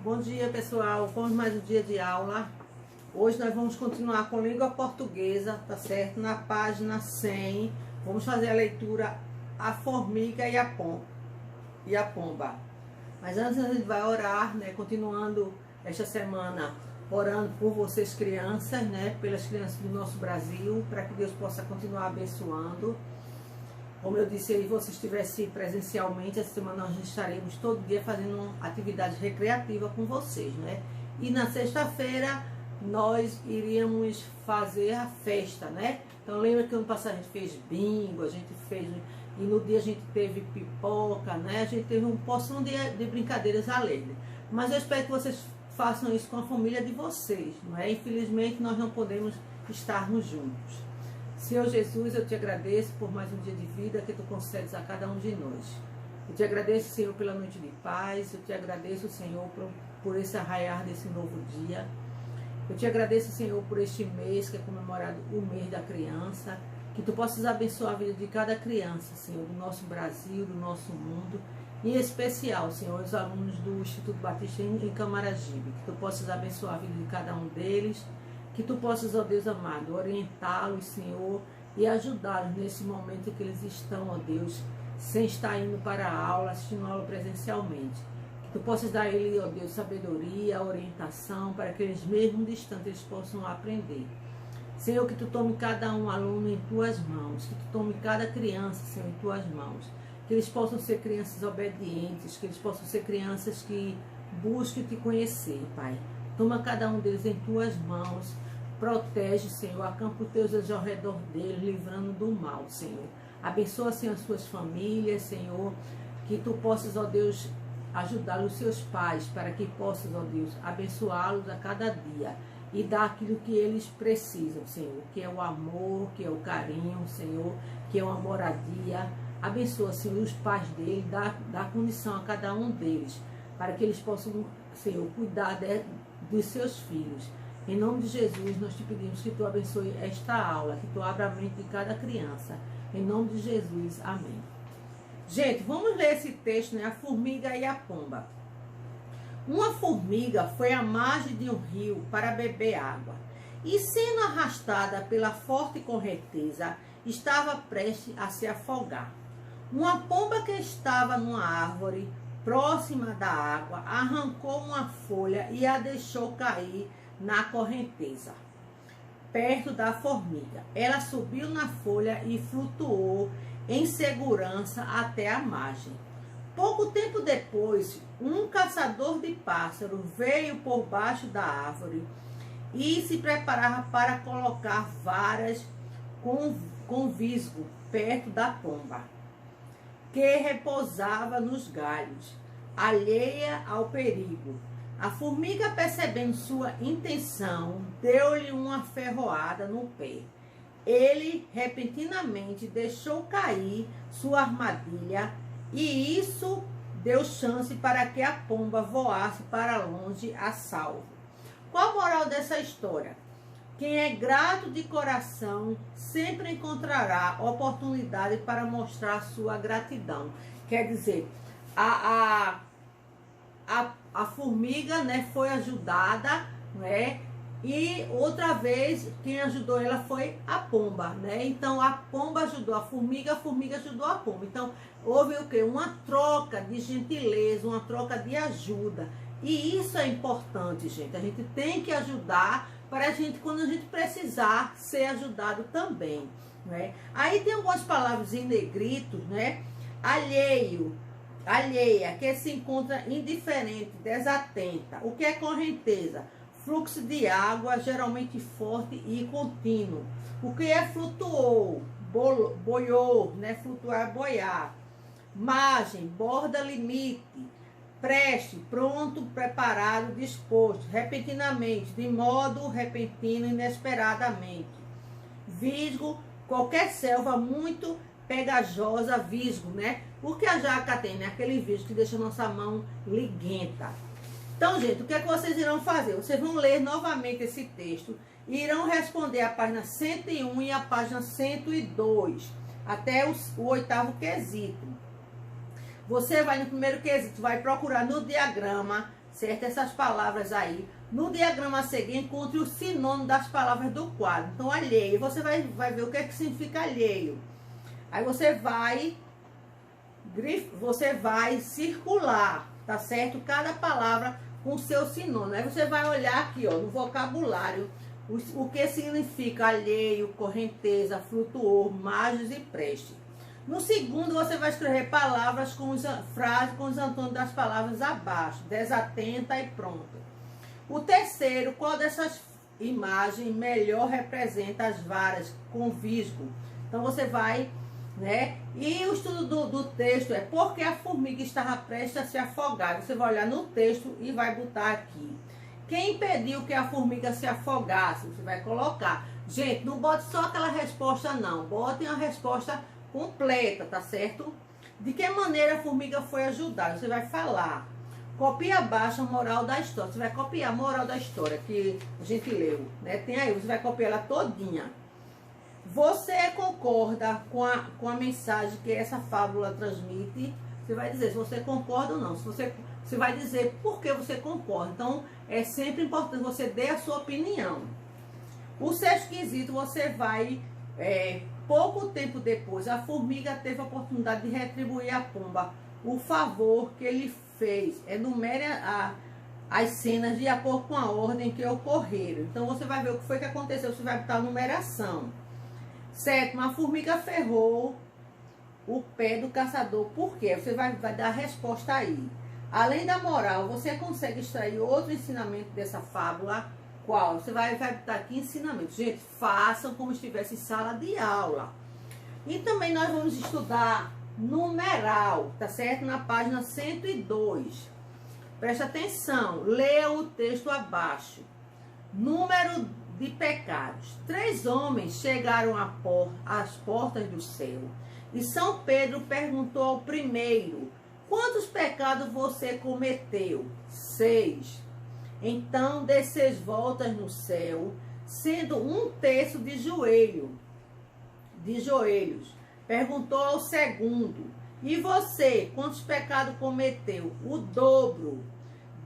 Bom dia, pessoal. Vamos mais um dia de aula. Hoje nós vamos continuar com língua portuguesa, tá certo? Na página 100, vamos fazer a leitura A Formiga e a Pomba. Mas antes a gente vai orar, né? Continuando esta semana, orando por vocês crianças, né? Pelas crianças do nosso Brasil, para que Deus possa continuar abençoando. Como eu disse aí, você estivesse presencialmente, essa semana nós estaremos todo dia fazendo uma atividade recreativa com vocês, né? E na sexta-feira nós iríamos fazer a festa, né? Então lembra que ano passado a gente fez bingo, a gente fez... E no dia a gente teve pipoca, né? A gente teve uma porção de brincadeiras alegres. Mas eu espero que vocês façam isso com a família de vocês, não é? Infelizmente nós não podemos estarmos juntos. Senhor Jesus, eu te agradeço por mais um dia de vida que tu concedes a cada um de nós. Eu te agradeço, Senhor, pela noite de paz. Eu te agradeço, Senhor, por esse arraiar desse novo dia. Eu te agradeço, Senhor, por este mês que é comemorado o mês da criança. Que tu possas abençoar a vida de cada criança, Senhor, do nosso Brasil, do nosso mundo. Em especial, Senhor, os alunos do Instituto Batista em Camaragibe. Que tu possas abençoar a vida de cada um deles. Que tu possas, ó Deus amado, orientá-los, Senhor, e ajudá-los nesse momento em que eles estão, ó Deus, sem estar indo para a aula, assistindo a aula presencialmente. Que tu possas dar a eles, ó Deus, sabedoria, orientação, para que eles mesmo distantes eles possam aprender. Senhor, que tu tome cada um aluno em tuas mãos, que tu tome cada criança, Senhor, em tuas mãos. Que eles possam ser crianças obedientes, que eles possam ser crianças que busquem te conhecer, Pai. Toma cada um deles em tuas mãos. Protege, Senhor, acampa os teus anjos ao redor deles, livrando do mal, Senhor. Abençoa, Senhor, as suas famílias, Senhor, que tu possas, ó Deus, ajudar os seus pais, para que possas, ó Deus, abençoá-los a cada dia e dar aquilo que eles precisam, Senhor, que é o amor, que é o carinho, Senhor, que é uma moradia. Abençoa, Senhor, os pais deles, dá condição a cada um deles, para que eles possam, Senhor, cuidar dos seus filhos. Em nome de Jesus, nós te pedimos que tu abençoe esta aula, que tu abra a mente de cada criança. Em nome de Jesus, amém. Gente, vamos ler esse texto, né? A Formiga e a Pomba. Uma formiga foi à margem de um rio para beber água e, sendo arrastada pela forte correnteza, estava prestes a se afogar. Uma pomba que estava numa árvore próxima da água arrancou uma folha e a deixou cair na correnteza, perto da formiga. Ela subiu na folha e flutuou em segurança até a margem. Pouco tempo depois, um caçador de pássaros veio por baixo da árvore e se preparava para colocar varas com visgo perto da pomba, que repousava nos galhos, alheia ao perigo. A formiga, percebendo sua intenção, deu-lhe uma ferroada no pé. Ele repentinamente deixou cair sua armadilha e isso deu chance para que a pomba voasse para longe a salvo. Qual a moral dessa história? Quem é grato de coração sempre encontrará oportunidade para mostrar sua gratidão. Quer dizer, a formiga, né, foi ajudada, né? E outra vez quem ajudou ela foi a pomba, né? Então a pomba ajudou a formiga ajudou a pomba. Então houve o quê? Uma troca de gentileza, uma troca de ajuda. E isso é importante, gente. A gente tem que ajudar para a gente, quando a gente precisar, ser ajudado também, né? Aí tem algumas palavras em negrito, né? Alheia, que se encontra indiferente, desatenta. O que é correnteza? Fluxo de água, geralmente forte e contínuo. O que é flutuou? Boiou, né? Flutuar, boiar. Margem, borda, limite. Preste, pronto, preparado, disposto. Repentinamente, de modo repentino, inesperadamente. Visgo, qualquer selva muito pegajosa, visgo, né? Porque a jaca tem, né? Aquele visgo que deixa a nossa mão liguenta. Então, gente, o que é que vocês irão fazer? Vocês vão ler novamente esse texto e irão responder a página 101 e a página 102, até o oitavo quesito. Você vai no primeiro quesito, vai procurar no diagrama certo? Essas palavras aí. No diagrama a seguir, encontre o sinônimo das palavras do quadro. Então, alheio, você vai ver o que é que significa alheio. Aí você vai circular, tá certo? Cada palavra com seu sinônimo. Aí você vai olhar aqui, ó, no vocabulário, o que significa alheio, correnteza, flutuor, mágios e preste. No segundo, você vai escrever palavras frases com os antônimos das palavras abaixo. Desatenta e pronto. O terceiro, qual dessas imagens melhor representa as varas com visgo? Então, você vai, né? E o estudo do texto é porque a formiga estava prestes a se afogar. Você vai olhar no texto e vai botar aqui. Quem impediu que a formiga se afogasse? Você vai colocar. Gente, não bote só aquela resposta, não. Botem a resposta completa, tá certo? De que maneira a formiga foi ajudada? Você vai falar. Copia abaixo a moral da história. Você vai copiar a moral da história que a gente leu, né? Tem aí, você vai copiar ela todinha. Você concorda com a mensagem que essa fábula transmite? Você vai dizer se você concorda ou não. Você vai dizer por que você concorda. Então, é sempre importante você dar a sua opinião. O sexto quesito, você vai... pouco tempo depois, a formiga teve a oportunidade de retribuir à pomba o favor que ele fez. Enumere as cenas de acordo com a ordem que ocorreram. Então, você vai ver o que foi que aconteceu. Você vai botar a numeração. Sétimo, a formiga ferrou o pé do caçador. Por quê? Você vai dar a resposta aí. Além da moral, você consegue extrair outro ensinamento dessa fábula? Qual? Você vai botar aqui ensinamento. Gente, façam como se estivesse em sala de aula. E também nós vamos estudar numeral, tá certo? Na página 102. Presta atenção, leia o texto abaixo. Número de pecados. 3 homens chegaram às portas do céu. E São Pedro perguntou ao primeiro: quantos pecados você cometeu? 6. Então dê 6 voltas no céu, sendo 1/3 de joelhos. Perguntou ao segundo: e você, quantos pecados cometeu? O dobro.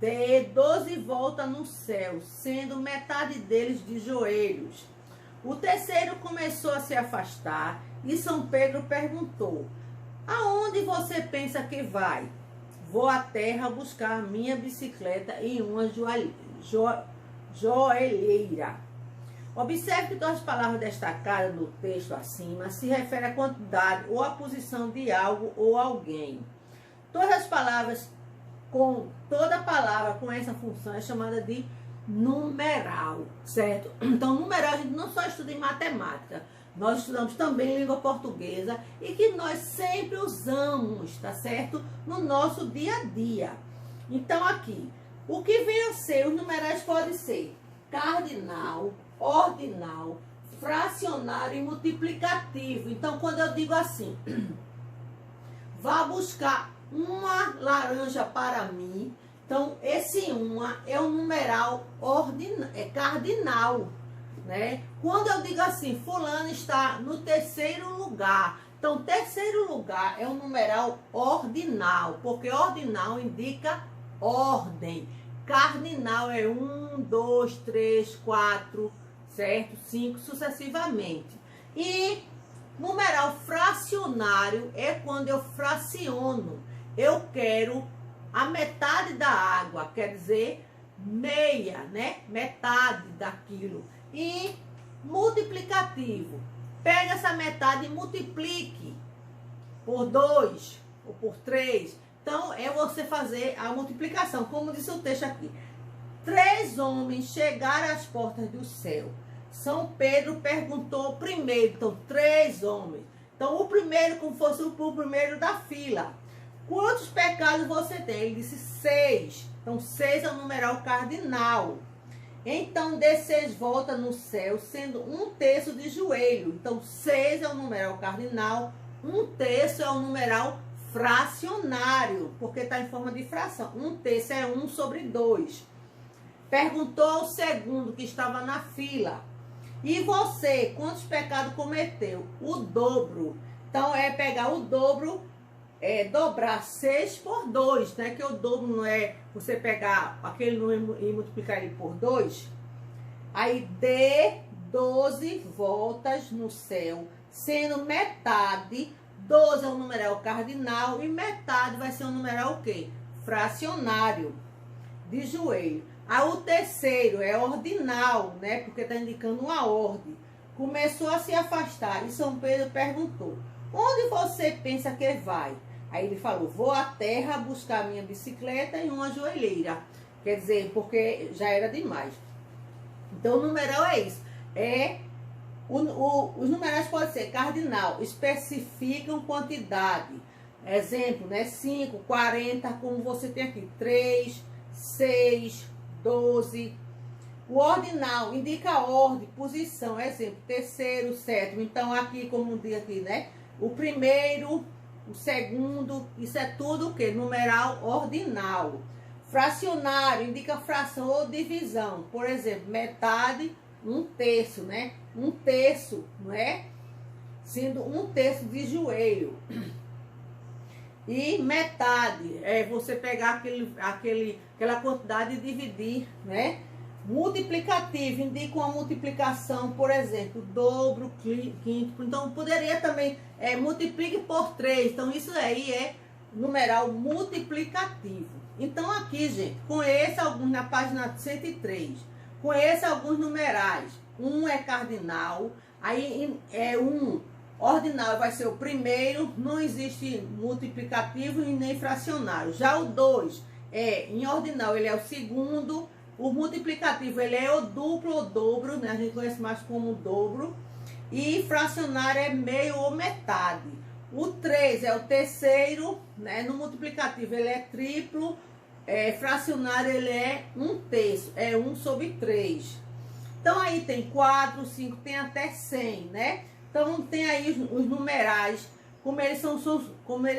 Dê 12 voltas no céu, sendo metade deles de joelhos. O terceiro começou a se afastar e São Pedro perguntou: aonde você pensa que vai? Vou à terra buscar minha bicicleta em uma joelheira. Observe que todas as palavras destacadas no texto acima se referem à quantidade ou à posição de algo ou alguém. Toda palavra com essa função é chamada de numeral, certo? Então, numeral a gente não só estuda em matemática, nós estudamos também em língua portuguesa e que nós sempre usamos, tá certo? No nosso dia a dia. Então, aqui, o que vem a ser, os numerais podem ser cardinal, ordinal, fracionário e multiplicativo. Então, quando eu digo assim, vá buscar uma laranja para mim. Então, esse uma é um numeral cardinal, né? Quando eu digo assim, fulano está no 3º lugar. Então, 3º lugar é um numeral ordinal, porque ordinal indica ordem. Cardinal é 1, 2, 3, 4, certo? 5, sucessivamente. E numeral fracionário é quando eu fraciono. Eu quero a metade da água, quer dizer, meia, né? Metade daquilo. E multiplicativo. Pega essa metade e multiplique por 2 ou por 3. Então, é você fazer a multiplicação, como disse o texto aqui. 3 homens chegaram às portas do céu. São Pedro perguntou primeiro. Então, 3 homens. Então, o primeiro, como fosse o primeiro da fila. Quantos pecados você tem? Ele disse 6. Então, 6 é o numeral cardinal. Então, dê 6 voltas no céu, sendo 1/3 de joelho. Então, 6 é o numeral cardinal. 1/3 é o numeral fracionário, porque está em forma de fração. 1/3 é 1 sobre 2. Perguntou ao segundo que estava na fila: e você, quantos pecados cometeu? O dobro. Então, é pegar o dobro dobrar 6 por 2, né? Que o dobro não é você pegar aquele número e multiplicar ele por 2. Aí dê 12 voltas no céu, sendo metade, 12 é um numeral cardinal e metade vai ser um numeral o quê? Fracionário, de joelho. Aí o terceiro é ordinal, né? Porque está indicando uma ordem. Começou a se afastar e São Pedro perguntou: onde você pensa que vai? Aí ele falou: vou à terra buscar minha bicicleta e uma joelheira. Quer dizer, porque já era demais. Então o numeral é isso. Os numerais podem ser cardinal, especificam quantidade. Exemplo, né? 5, 40, como você tem aqui. 3, 6, 12. O ordinal indica a ordem, posição. Exemplo, terceiro, sétimo. Então aqui, como diz aqui, né? O primeiro, o segundo, isso é tudo o quê? Numeral ordinal. Fracionário indica fração ou divisão. Por exemplo, metade, um terço, né? Um terço, não é? Sendo um terço de joelho. E metade é você pegar aquela quantidade e dividir, né? Multiplicativo indica uma multiplicação, por exemplo, dobro, quíntuplo. Então, poderia também multiplique por 3. Então, isso aí é numeral multiplicativo. Então, aqui, gente, conheça alguns na página 103. Conheça alguns numerais. Um é cardinal, aí ordinal vai ser o primeiro, não existe multiplicativo e nem fracionário. Já o 2 em ordinal, ele é o segundo. O multiplicativo, ele é o duplo ou dobro, né? A gente conhece mais como dobro. E fracionário é meio ou metade. O 3 é o terceiro, né? No multiplicativo, ele é triplo. Fracionário, ele é um terço, é 1 sobre 3. Então, aí tem 4, 5, tem até 100, né? Então, tem aí os numerais, como eles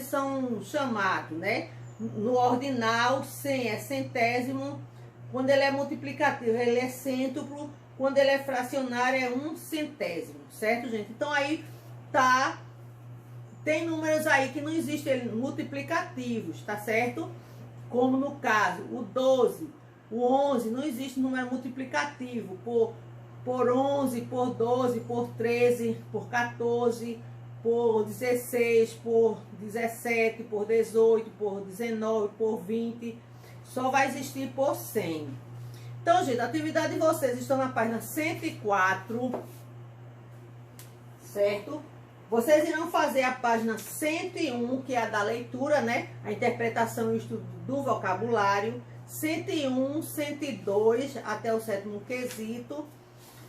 são chamados, né? No ordinal, 100 é centésimo. Quando ele é multiplicativo, ele é cêntuplo. Quando ele é fracionário, é um centésimo, certo, gente? Então, aí tá... Tem números aí que não existem multiplicativos, tá certo? Como no caso, o 12, o 11, não existe número multiplicativo. Por 11, por 12, por 13, por 14, por 16, por 17, por 18, por 19, por 20... Só vai existir por 100. Então, gente, a atividade de vocês estão na página 104, certo? Vocês irão fazer a página 101, que é a da leitura, né? A interpretação e estudo do vocabulário. 101, 102, até o sétimo quesito.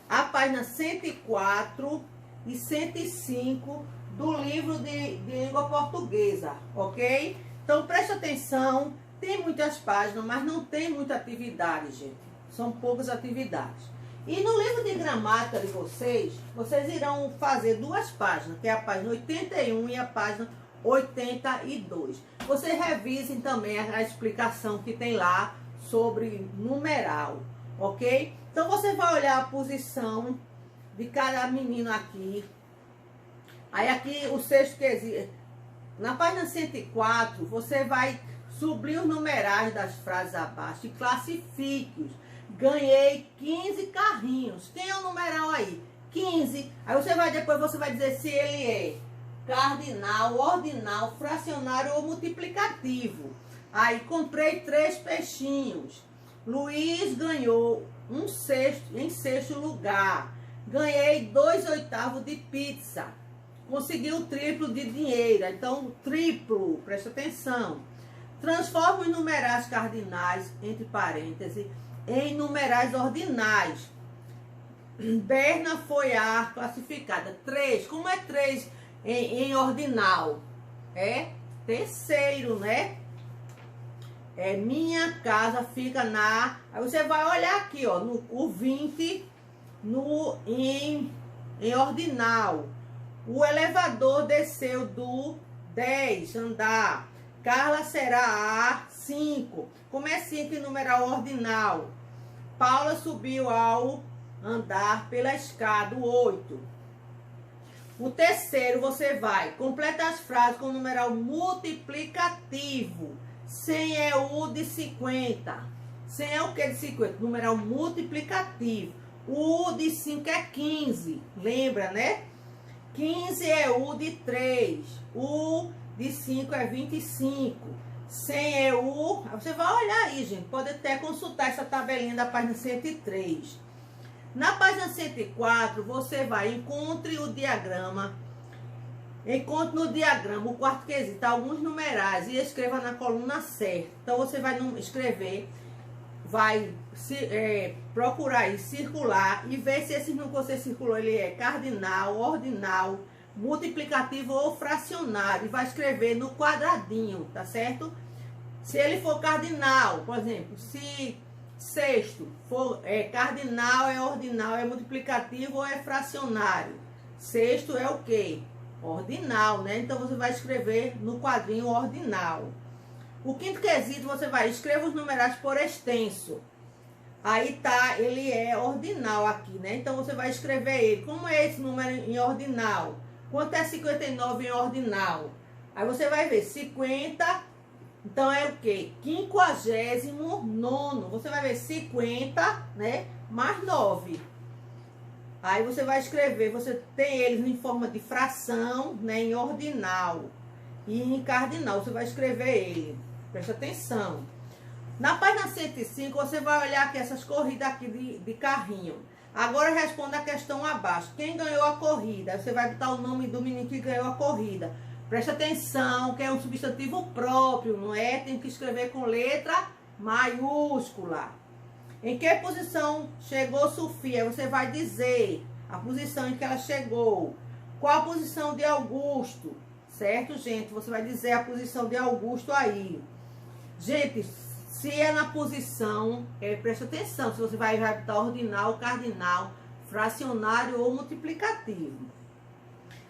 A página 104 e 105 do livro de língua portuguesa, ok? Então, preste atenção. Tem muitas páginas, mas não tem muita atividade, gente. São poucas atividades. E no livro de gramática de vocês irão fazer 2 páginas, que é a página 81 e a página 82. Vocês revisem também a explicação que tem lá sobre numeral, ok? Então, você vai olhar a posição de cada menino aqui. Aí, aqui, o sexto quesito. Na página 104, você vai subir os numerais das frases abaixo e classifique-os. Ganhei 15 carrinhos. Quem é o numeral aí? 15. Aí depois você vai dizer se ele é cardinal, ordinal, fracionário ou multiplicativo. Aí comprei 3 peixinhos. Luiz ganhou em sexto lugar. Ganhei 2/8 de pizza. Consegui o triplo de dinheiro. Então, triplo, presta atenção. Transforma os numerais cardinais, entre parênteses, em numerais ordinais. Berna foi a classificada. 3. Como é 3 em ordinal? É terceiro, né? Minha casa fica na... Aí você vai olhar aqui, ó, o 20 em ordinal. O elevador desceu do 10 andar. Carla será a 5. Como é 5 em numeral ordinal? Paula subiu ao andar pela escada, o 8. O terceiro, você vai completar as frases com o numeral multiplicativo. 100 é o de 50. 100 é o que de 50? Numeral multiplicativo. O de 5 é 15. Lembra, né? 15 é o de 3. O de 5 é 25. 100 é o... Você vai olhar aí, gente. Pode até consultar essa tabelinha da página 103. Na página 104, você vai, encontre o diagrama. Encontre no diagrama o quarto quesito, alguns numerais e escreva na coluna certa. Então, você vai escrever, vai procurar aí, circular e ver se esse número que você circulou, ele é cardinal, ordinal, multiplicativo ou fracionário. E vai escrever no quadradinho, tá certo? Se ele for cardinal, por exemplo, se sexto for cardinal, é ordinal, é multiplicativo ou é fracionário. Sexto é o quê? Ordinal, né? Então, você vai escrever no quadrinho ordinal. O quinto quesito, você vai escrever os numerais por extenso. Aí tá, ele é ordinal aqui, né? Então, você vai escrever ele. Como é esse número em ordinal? Quanto é 59 em ordinal? Aí você vai ver 50, então é o quê? 59º. Você vai ver 50, né? Mais 9. Aí você vai escrever, você tem eles em forma de fração, né, em ordinal e em cardinal. Você vai escrever ele. Presta atenção. Na página 105, você vai olhar aqui essas corridas aqui de carrinho. Agora responda a questão abaixo. Quem ganhou a corrida? Você vai botar o nome do menino que ganhou a corrida. Presta atenção, que é um substantivo próprio, não é? Tem que escrever com letra maiúscula. Em que posição chegou Sofia? Você vai dizer a posição em que ela chegou. Qual a posição de Augusto? Certo, gente? Você vai dizer a posição de Augusto aí. Gente, se é na posição, presta atenção, se você vai botar ordinal, cardinal, fracionário ou multiplicativo.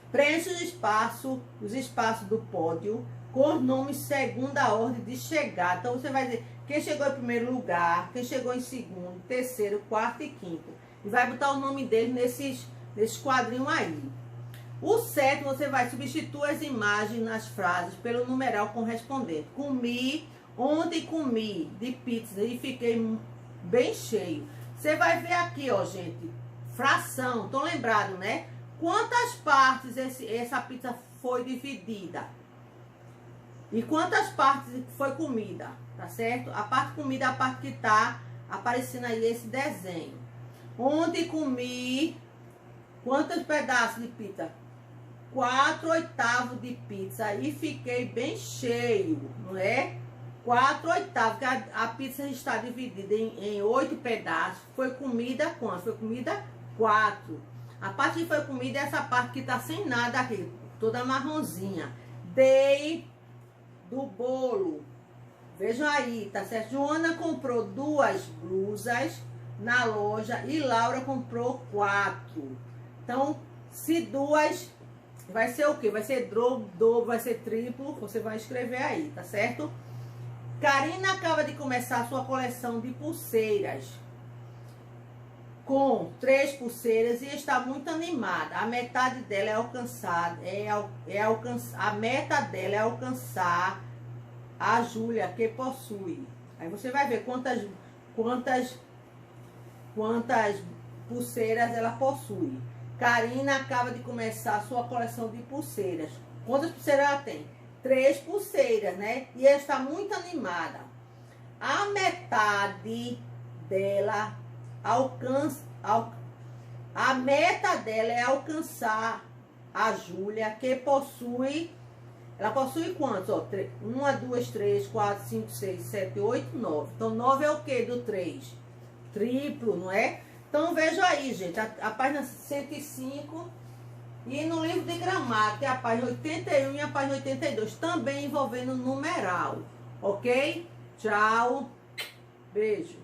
Preencha os espaços do pódio com os nomes segundo a ordem de chegada. Então, você vai dizer quem chegou em primeiro lugar, quem chegou em segundo, terceiro, quarto e quinto. E vai botar o nome dele nesses quadrinhos aí. O sétimo, você vai substituir as imagens nas frases pelo numeral correspondente. Comi, ontem comi de pizza e fiquei bem cheio. Você vai ver aqui, ó, gente, fração. Estão lembrados, né? Quantas partes essa pizza foi dividida? E quantas partes foi comida? Tá certo? A parte comida é a parte que tá aparecendo aí esse desenho. Ontem comi quantos pedaços de pizza? 4/8 de pizza e fiquei bem cheio, não é? 4/8, que a pizza está dividida em 8 pedaços. Foi comida quanto? Foi comida 4. A parte que foi comida é essa parte que tá sem nada aqui, toda marronzinha. Dei do bolo. Vejam aí, tá certo? Joana comprou 2 blusas na loja e Laura comprou 4. Então, se 2, vai ser o quê? Vai ser dobro, vai ser triplo, você vai escrever aí, tá certo? Karina acaba de começar a sua coleção de pulseiras com 3 pulseiras e está muito animada. A metade dela é alcançada, a meta dela é alcançar a Júlia, que possui. Aí você vai ver quantas pulseiras ela possui. Karina acaba de começar a sua coleção de pulseiras. Quantas pulseiras ela tem? 3 pulseiras, né? E ela está muito animada. A metade dela a meta dela é alcançar a Júlia, que possui. Ela possui quantos? Ó, 1, 2, 3, 4, 5, 6, 7, 8, 9. Então, 9 é o que do 3? Triplo, não é? Então, veja aí, gente, a página 105 e no livro de gramática, a página 81 e a página 82, também envolvendo numeral, ok? Tchau, beijo.